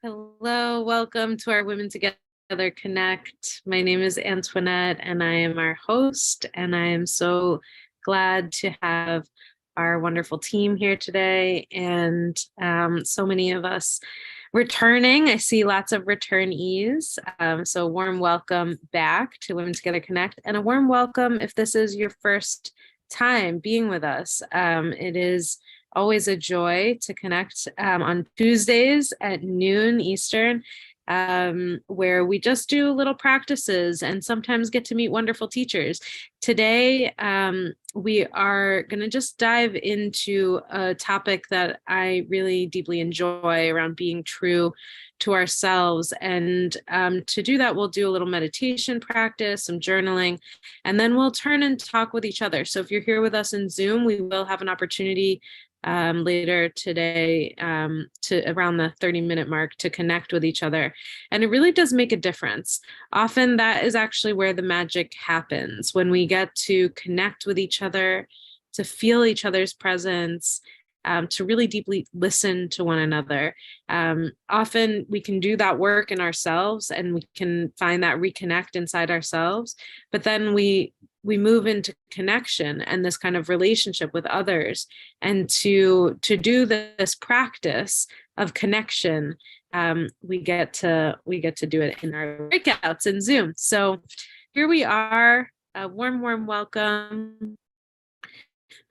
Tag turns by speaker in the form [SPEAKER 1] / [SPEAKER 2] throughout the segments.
[SPEAKER 1] Hello, welcome to our Women Together Connect. My name is Antoinette and I am our host, and I am so glad to have our wonderful team here today and so many of us returning. I see lots of returnees. So warm welcome back to Women Together Connect, and a warm welcome if this is your first time being with us. It is always a joy to connect on Tuesdays at noon Eastern, where we just do little practices and sometimes get to meet wonderful teachers. Today, we are going to just dive into a topic that I really deeply enjoy around being true to ourselves. And to do that, we'll do a little meditation practice, some journaling, and then we'll turn and talk with each other. So if you're here with us in Zoom, we will have an opportunity later today to around the 30-minute mark to connect with each other. And it really does make a difference. Often that is actually where the magic happens, when we get to connect with each other, to feel each other's presence, to really deeply listen to one another. Often we can do that work in ourselves and we can find that reconnect inside ourselves, but then we move into connection and this kind of relationship with others. And to do this practice of connection, we get to do it in our breakouts in Zoom. So here we are. A warm welcome.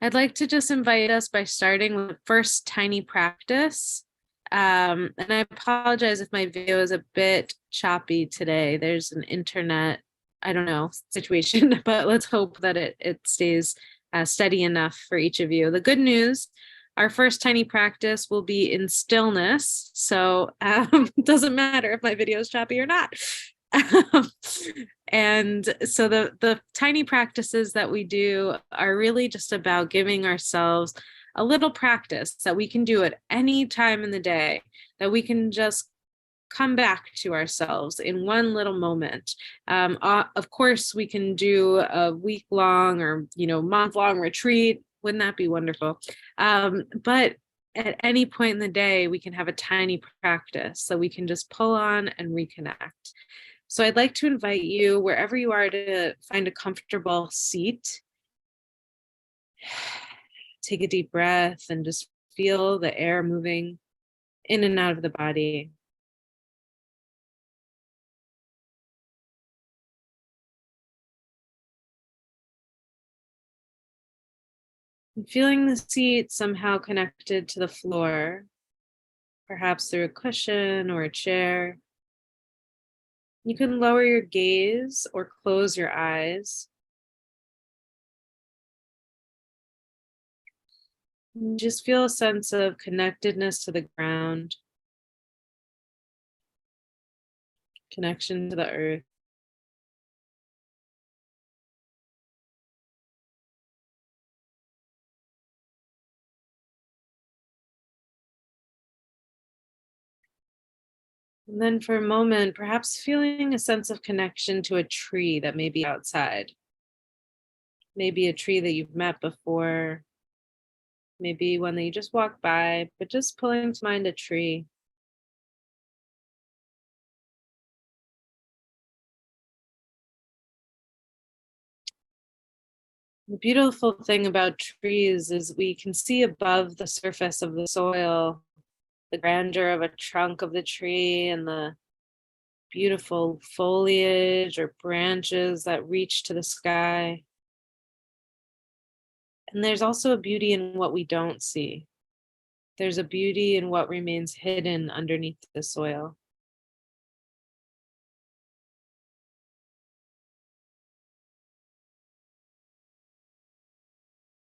[SPEAKER 1] I'd like to just invite us by starting with the first tiny practice. And I apologize if my video is a bit choppy today. There's an internet, I don't know, situation, but let's hope that it stays steady enough for each of you. The good news, our first tiny practice will be in stillness. So it doesn't matter if my video is choppy or not. And so the tiny practices that we do are really just about giving ourselves a little practice that we can do at any time in the day, that we can just come back to ourselves in one little moment. Of course, we can do a week-long or month-long retreat. Wouldn't that be wonderful? But at any point in the day, we can have a tiny practice that we can just pull on and reconnect. So I'd like to invite you, wherever you are, to find a comfortable seat. Take a deep breath and just feel the air moving in and out of the body. And feeling the seat somehow connected to the floor, perhaps through a cushion or a chair. You can lower your gaze or close your eyes. And just feel a sense of connectedness to the ground, connection to the earth. And then for a moment, perhaps feeling a sense of connection to a tree that may be outside. Maybe a tree that you've met before, maybe one that you just walked by, but just pulling to mind a tree. The beautiful thing about trees is we can see above the surface of the soil the grandeur of a trunk of the tree and the beautiful foliage or branches that reach to the sky. And there's also a beauty in what we don't see. There's a beauty in what remains hidden underneath the soil.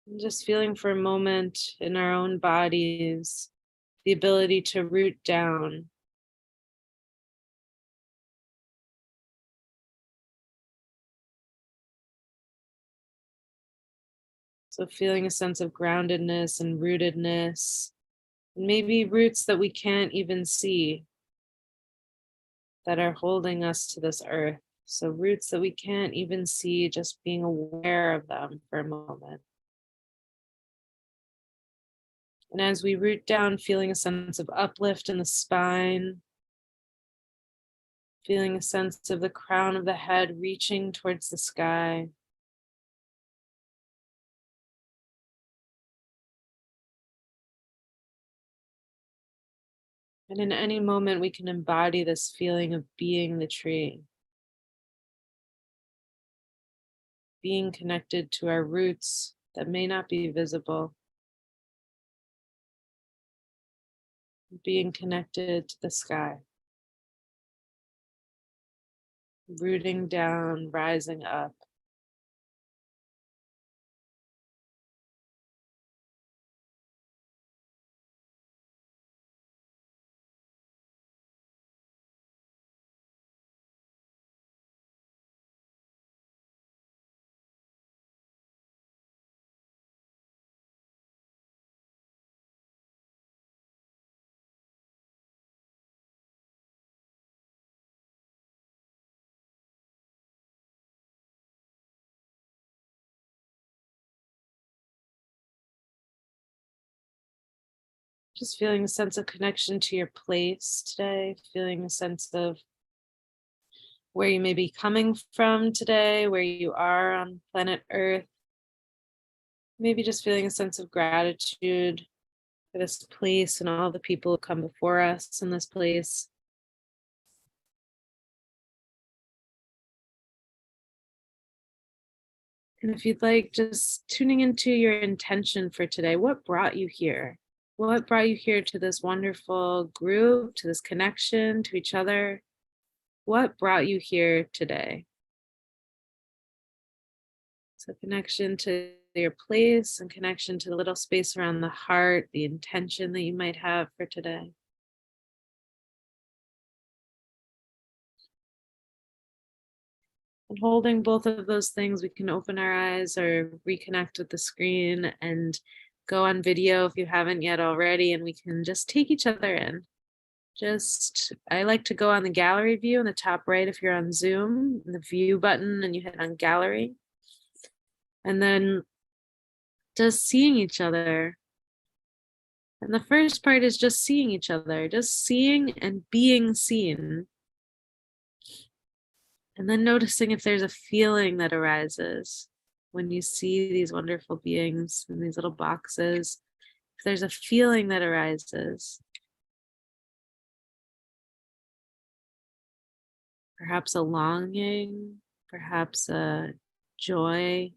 [SPEAKER 1] And just feeling for a moment in our own bodies the ability to root down. So feeling a sense of groundedness and rootedness, and maybe roots that we can't even see that are holding us to this earth. So roots that we can't even see, just being aware of them for a moment. And as we root down, feeling a sense of uplift in the spine, Feeling a sense of the crown of the head reaching towards the sky. And in any moment, we can embody this feeling of being the tree, being connected to our roots that may not be visible, being connected to the sky, rooting down, rising up. Just feeling a sense of connection to your place today, feeling a sense of where you may be coming from today, where you are on planet Earth. Maybe just feeling a sense of gratitude for this place and all the people who come before us in this place. And if you'd like, just tuning into your intention for today. What brought you here? What brought you here to this wonderful group, to this connection, to each other? What brought you here today? So connection to your place and connection to the little space around the heart, the intention that you might have for today. And holding both of those things, we can open our eyes or reconnect with the screen and go on video if you haven't yet already, and we can just take each other in. I like to go on the gallery view in the top right if you're on Zoom, the view button, and you hit on gallery. And then just seeing each other. And the first part is just seeing each other, just seeing and being seen. And then noticing if there's a feeling that arises when you see these wonderful beings in these little boxes. If there's a feeling that arises, perhaps a longing, perhaps a joy.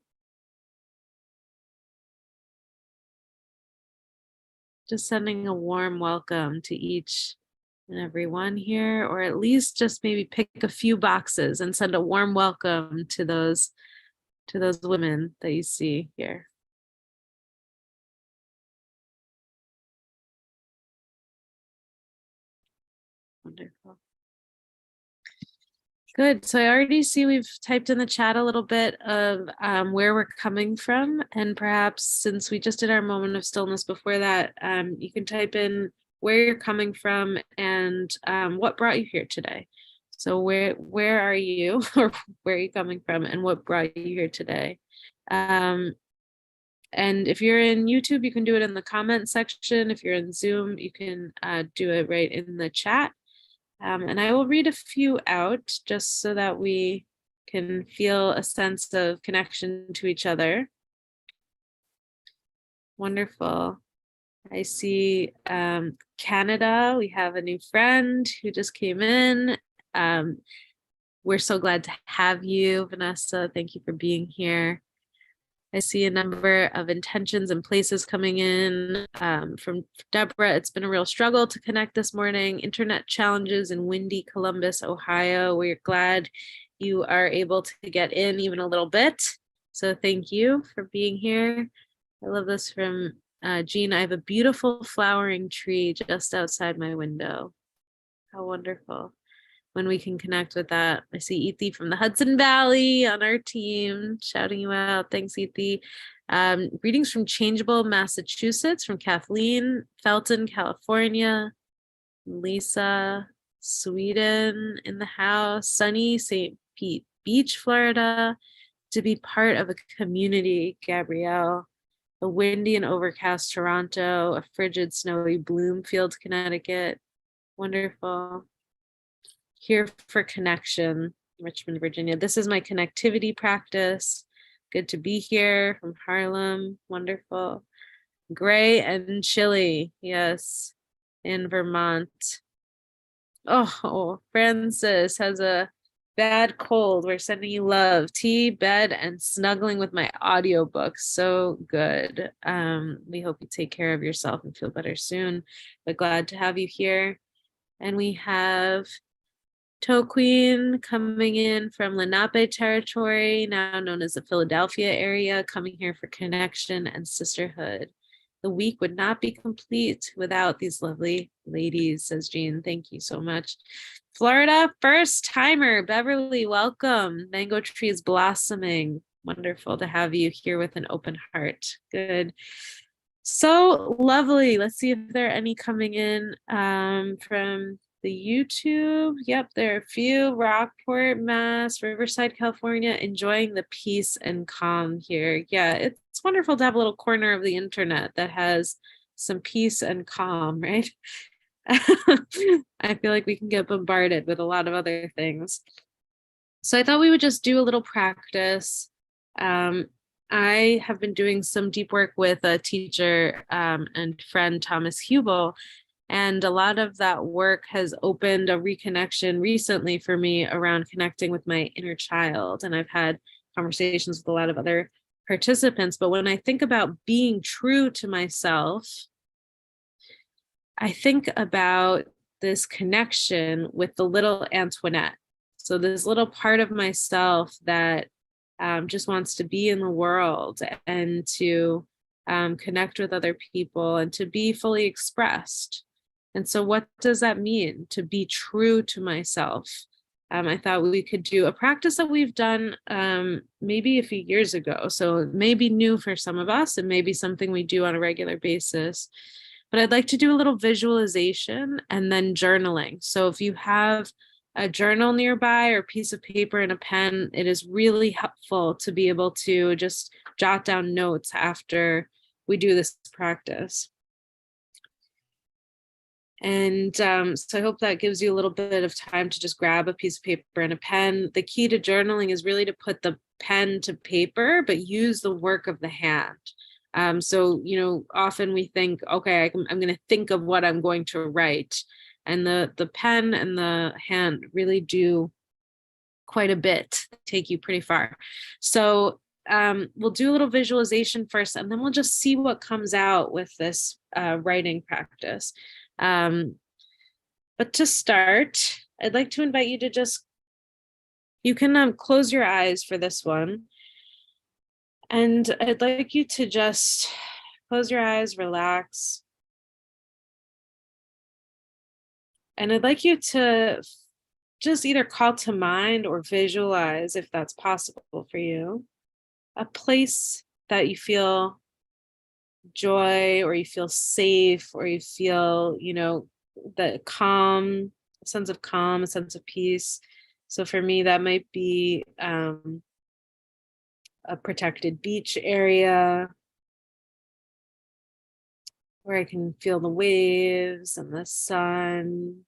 [SPEAKER 1] Just sending a warm welcome to each and every one here, or at least just maybe pick a few boxes and send a warm welcome to those women that you see here. Wonderful. Good. So I already see we've typed in the chat a little bit of where we're coming from. And perhaps since we just did our moment of stillness before that, you can type in where you're coming from and what brought you here today. So where are you or where are you coming from and what brought you here today? And if you're in YouTube, you can do it in the comment section. If you're in Zoom, you can do it right in the chat. And I will read a few out just so that we can feel a sense of connection to each other. Wonderful. I see Canada. We have a new friend who just came in. We're so glad to have you, Vanessa. Thank you for being here. I see a number of intentions and places coming in from Deborah. It's been a real struggle to connect this morning. Internet challenges in windy Columbus, Ohio. We're glad you are able to get in even a little bit. So thank you for being here. I love this from Jean. I have a beautiful flowering tree just outside my window. How wonderful. When we can connect with that. I see Ethi from the Hudson Valley on our team, shouting you out. Thanks, Ethi. Greetings from Changeable, Massachusetts, from Kathleen, Felton, California, Lisa, Sweden in the house, sunny St. Pete Beach, Florida, to be part of a community, Gabrielle, a windy and overcast Toronto, a frigid, snowy Bloomfield, Connecticut. Wonderful. here for connection, Richmond, Virginia. This is my connectivity practice. Good to be here from Harlem. Wonderful. Gray and chilly. Yes, in Vermont. Oh, Francis has a bad cold. We're sending you love. Tea, bed, and snuggling with my audiobook. So good. We hope you take care of yourself and feel better soon. But glad to have you here. And we have Toe Queen coming in from Lenape territory, now known as the Philadelphia area, coming here for connection and sisterhood. The week would not be complete without these lovely ladies, says Jean. Thank you so much. Florida first timer, Beverly, welcome. Mango trees blossoming. Wonderful to have you here with an open heart. Good. So lovely. Let's see if there are any coming in from the YouTube. Yep, there are a few. Rockport, Mass, Riverside, California, enjoying the peace and calm here. Yeah, it's wonderful to have a little corner of the internet that has some peace and calm, right? I feel like we can get bombarded with a lot of other things. So I thought we would just do a little practice. I have been doing some deep work with a teacher and friend, Thomas Hubel, and a lot of that work has opened a reconnection recently for me around connecting with my inner child. And I've had conversations with a lot of other participants. But when I think about being true to myself, I think about this connection with the little Antoinette. So this little part of myself that just wants to be in the world and to connect with other people and to be fully expressed. And so what does that mean to be true to myself? I thought we could do a practice that we've done maybe a few years ago. So it may be new for some of us. It may be something we do on a regular basis. But I'd like to do a little visualization and then journaling. So if you have a journal nearby or a piece of paper and a pen, it is really helpful to be able to just jot down notes after we do this practice. And so I hope that gives you a little bit of time to just grab a piece of paper and a pen. The key to journaling is really to put the pen to paper, but use the work of the hand. So, often we think, okay, I'm going to think of what I'm going to write. And the pen and the hand really do quite a bit, take you pretty far. So we'll do a little visualization first, and then we'll just see what comes out with this writing practice. But to start, I'd like to invite you to you can close your eyes for this one. And I'd like you to just close your eyes, relax. And I'd like you to just either call to mind or visualize, if that's possible for you, a place that you feel joy, or you feel safe, or you feel, the calm, a sense of calm, a sense of peace. So for me, that might be a protected beach area where I can feel the waves and the sun,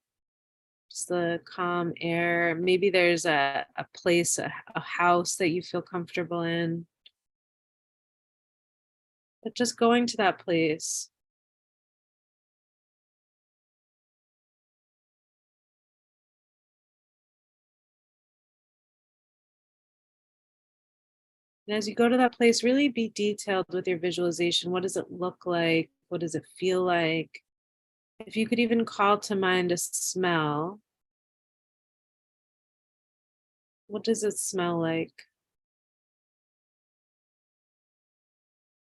[SPEAKER 1] just the calm air. Maybe there's a place, a house that you feel comfortable in. But just going to that place. And as you go to that place, really be detailed with your visualization. What does it look like? What does it feel like? If you could even call to mind a smell, what does it smell like?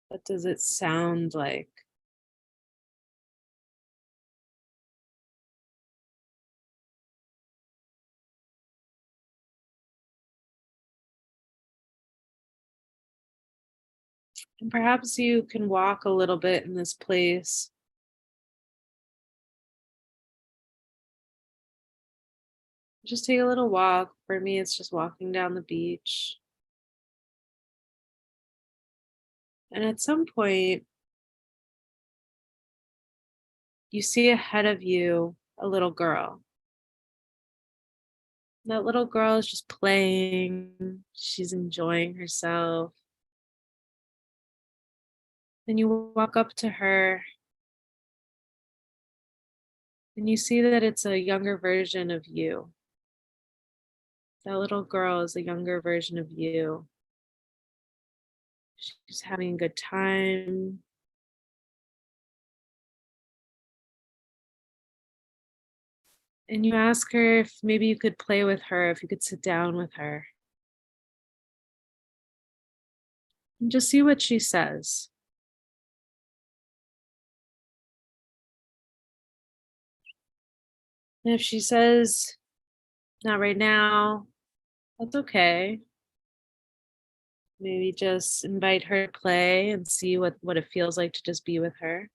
[SPEAKER 1] What does it sound like? And perhaps you can walk a little bit in this place. Just take a little walk. For me, it's just walking down the beach. And at some point, you see ahead of you a little girl. That little girl is just playing. She's enjoying herself. Then you walk up to her and you see that it's a younger version of you. That little girl is a younger version of you. She's having a good time. And you ask her if maybe you could play with her, if you could sit down with her and just see what she says. And if she says, not right now, that's okay. Maybe just invite her to play and see what it feels like to just be with her.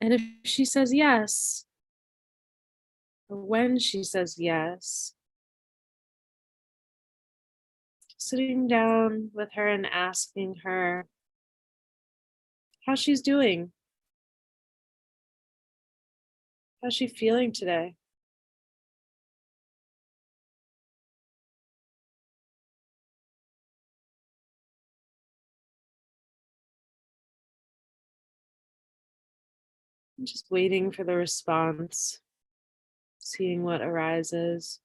[SPEAKER 1] And if she says yes, or when she says yes, sitting down with her and asking her how she's doing. How's she feeling today? I'm just waiting for the response, seeing what arises.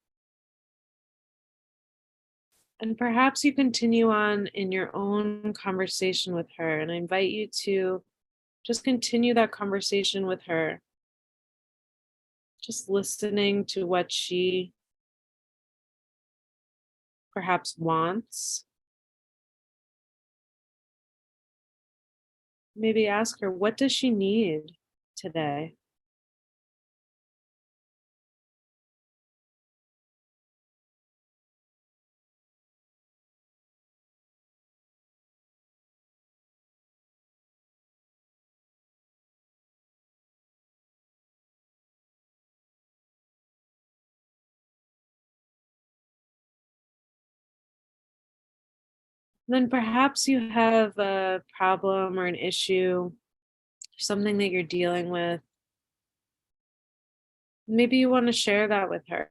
[SPEAKER 1] And perhaps you continue on in your own conversation with her. And I invite you to just continue that conversation with her, just listening to what she perhaps wants. Maybe ask her, what does she need today? Then perhaps you have a problem or an issue, something that you're dealing with. Maybe you want to share that with her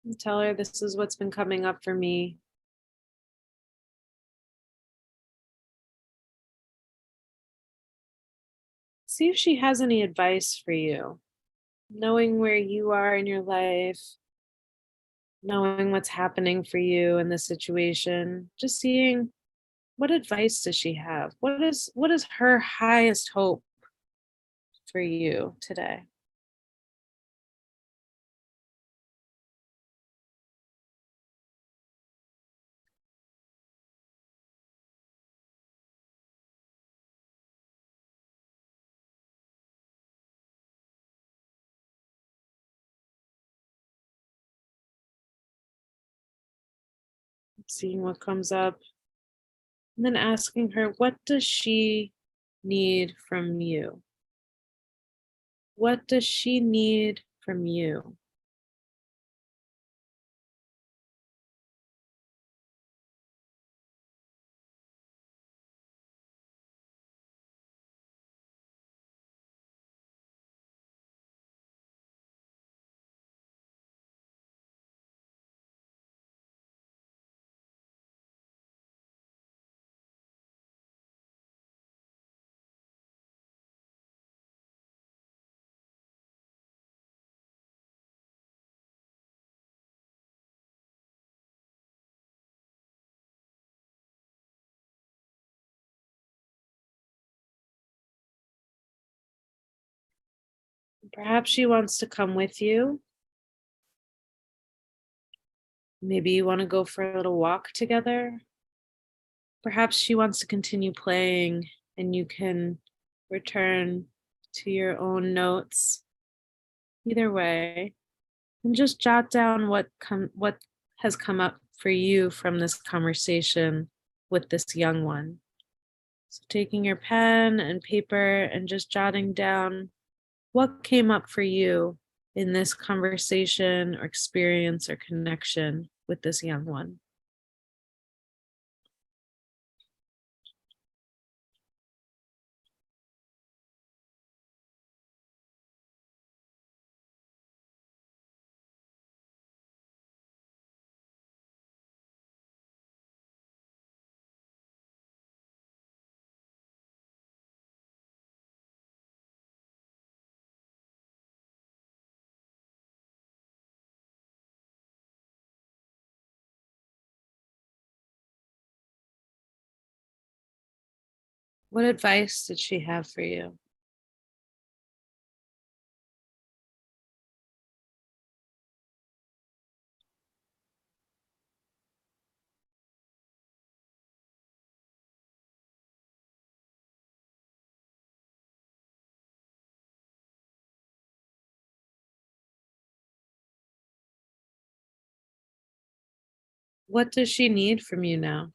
[SPEAKER 1] and tell her this is what's been coming up for me. See if she has any advice for you. Knowing where you are in your life, knowing what's happening for you in this situation, just seeing what advice does she have? What is her highest hope for you today? Seeing what comes up, and then asking her, what does she need from you? What does she need from you? Perhaps she wants to come with you. Maybe you want to go for a little walk together. Perhaps she wants to continue playing and you can return to your own notes. Either way, and just jot down what has come up for you from this conversation with this young one. So taking your pen and paper and just jotting down what came up for you in this conversation or experience or connection with this young one. What advice did she have for you? What does she need from you now?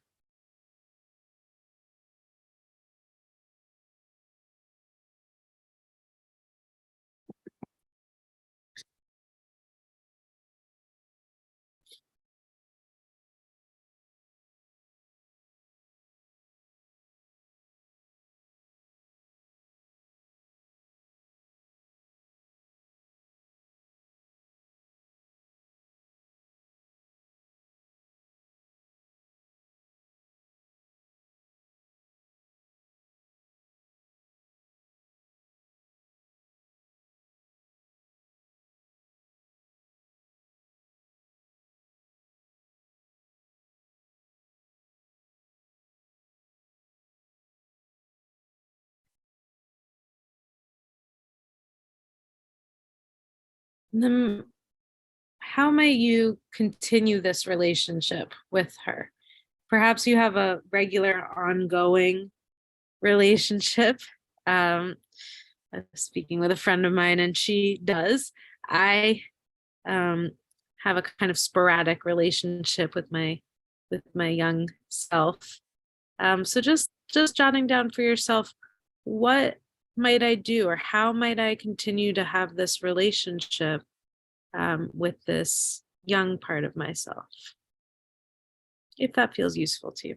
[SPEAKER 1] And then how might you continue this relationship with her? Perhaps you have a regular ongoing relationship. Um, I was speaking with a friend of mine, and she does. I um, have a kind of sporadic relationship with my young self. So just jotting down for yourself, what might I do, or how might I continue to have this relationship with this young part of myself, if that feels useful to you.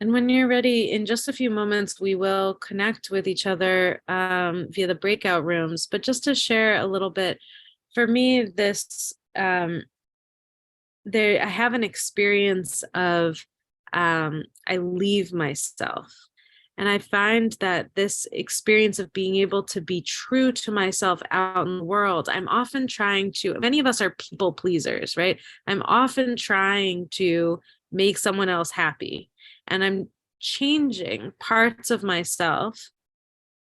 [SPEAKER 1] And when you're ready, in just a few moments, we will connect with each other via the breakout rooms. But just to share a little bit, for me, this I have an experience of I leave myself. And I find that this experience of being able to be true to myself out in the world, I'm often trying to, many of us are people pleasers, right? I'm often trying to make someone else happy. And I'm changing parts of myself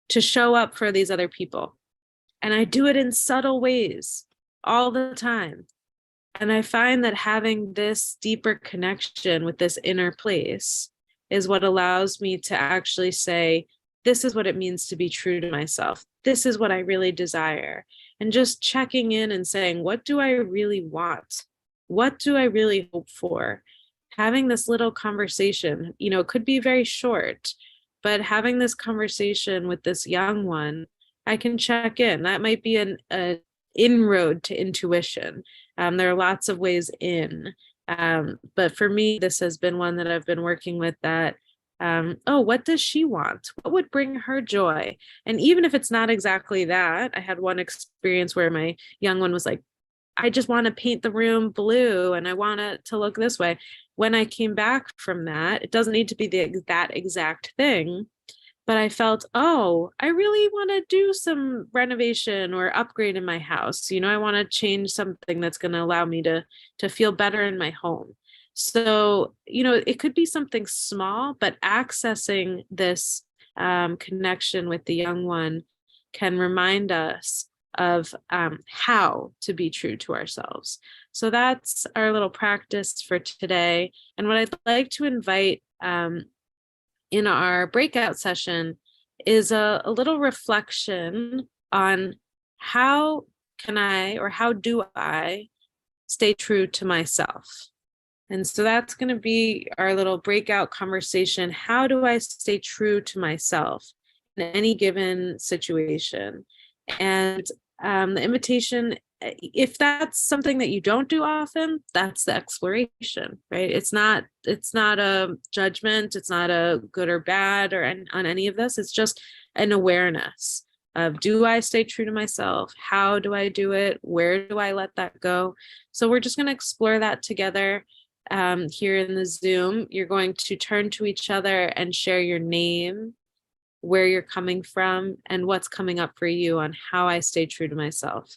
[SPEAKER 1] to show up for these other people. And I do it in subtle ways all the time. And I find that having this deeper connection with this inner place is what allows me to actually say, this is what it means to be true to myself. This is what I really desire. And just checking in and saying, what do I really want? What do I really hope for? Having this little conversation, it could be very short, but having this conversation with this young one, I can check in. That might be an inroad to intuition. There are lots of ways in, but for me, this has been one that I've been working with that. Oh, what does she want? What would bring her joy? And even if it's not exactly that, I had one experience where my young one was like, I just want to paint the room blue and I want it to look this way. When I came back from that, it doesn't need to be that exact thing, but I felt, oh, I really want to do some renovation or upgrade in my house. I want to change something that's going to allow me to feel better in my home. So, it could be something small, but accessing this connection with the young one can remind us of how to be true to ourselves. So that's our little practice for today. And what I'd like to invite in our breakout session is a little reflection on how can I, or how do I stay true to myself? And so that's going to be our little breakout conversation. How do I stay true to myself in any given situation? And the invitation, if that's something that you don't do often, that's the exploration, right? It's not a judgment. It's not a good or bad or on any of this. It's just an awareness. of, do I stay true to myself? How do I do it? Where do I let that go? So we're just going to explore that together here in the Zoom. You're going to turn to each other and share your name, where you're coming from, and what's coming up for you on how I stay true to myself.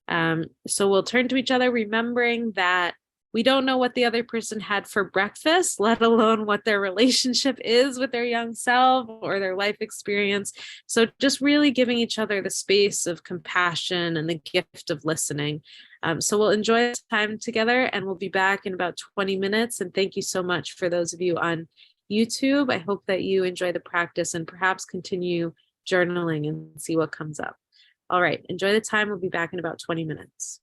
[SPEAKER 1] So we'll turn to each other, remembering that we don't know what the other person had for breakfast, let alone what their relationship is with their young self or their life experience. So just really giving each other the space of compassion and the gift of listening. So we'll enjoy this time together, and we'll be back in about 20 minutes. And thank you so much for those of you on YouTube. I hope that you enjoy the practice and perhaps continue journaling and see what comes up. All right, enjoy the time. We'll be back in about 20 minutes.